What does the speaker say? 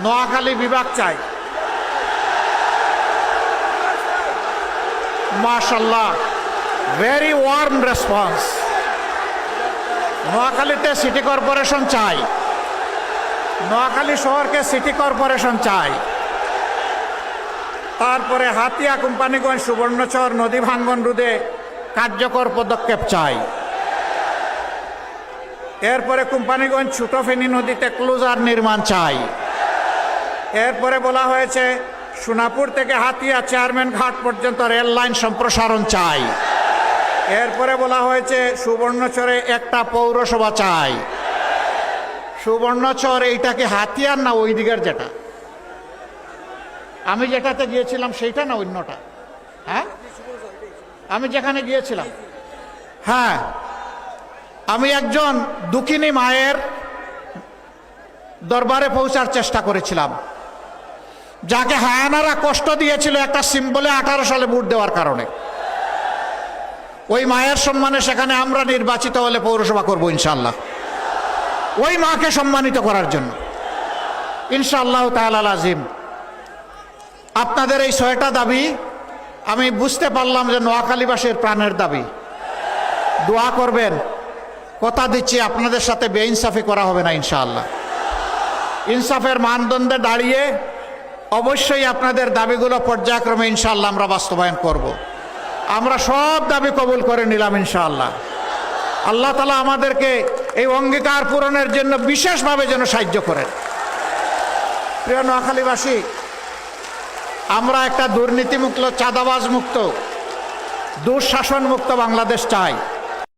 নোয়াখালী বিভাগ চাই। মাশাআল্লাহ, ভেরি ওয়ার্ম রেসপন্স। নোয়াখালীতে সিটি কর্পোরেশন চাই, নোয়াখালী শহরকে সিটি কর্পোরেশন চাই। তারপরে হাতিয়া, কোম্পানিগঞ্জ, সুবর্ণচর নদী ভাঙ্গন রোধে কার্যকর পদক্ষেপ চাই। এরপরে কোম্পানিগঞ্জ ছোট ফেনী নদীতে ক্লোজার নির্মাণ চাই। এরপরে বলা হয়েছে সোনাপুর থেকে হাতিয়া চেয়ারম্যান ঘাট পর্যন্ত রেল লাইন সম্প্রসারণ চাই। এরপরে বলা হয়েছে সুবর্ণচরে একটা পৌরসভা চাই। সুবর্ণচর এইটা কি হাতিয়ার না ওই দিকের যেটা আমি যেটাতে গিয়েছিলাম সেইটা না অন্যটা? হ্যাঁ, আমি যেখানে গিয়েছিলাম, হ্যাঁ, আমি একজন দুঃখিনী মায়ের দরবারে পৌঁছার চেষ্টা করেছিলাম, যাকে হায়ানারা কষ্ট দিয়েছিল একটা সিম্বলে 18 সালে ভোট দেওয়ার কারণে। ওই মায়ের সম্মানে সেখানে আমরা নির্বাচিত হলে পৌরসভা করব ইনশাআল্লাহ, ওই মাকে সম্মানিত করার জন্য ইনশাআল্লাহ তাআলা আজিম। আপনাদের এই 6টা দাবি আমি বুঝতে পারলাম যে নোয়াখালীবাসীর প্রাণের দাবি। দোয়া করবেন, কথা দিচ্ছি আপনাদের সাথে বেইনসাফি করা হবে না ইনশাআল্লাহ। ইনসাফের মানদণ্ডে দাঁড়িয়ে অবশ্যই আপনাদের দাবিগুলো পর্যায়ক্রমে ইনশাআল্লাহ আমরা বাস্তবায়ন করব। আমরা সব দাবি কবুল করে নিলাম ইনশাআল্লাহ। আল্লাহ তাআলা আমাদেরকে এই অঙ্গীকার পূরণের জন্য বিশেষভাবে যেন সাহায্য করেন। প্রিয় নোয়াখালীবাসী, আমরা একটা দুর্নীতিমুক্ত, চাঁদাবাজ মুক্ত, দুঃশাসন মুক্ত বাংলাদেশ চাই।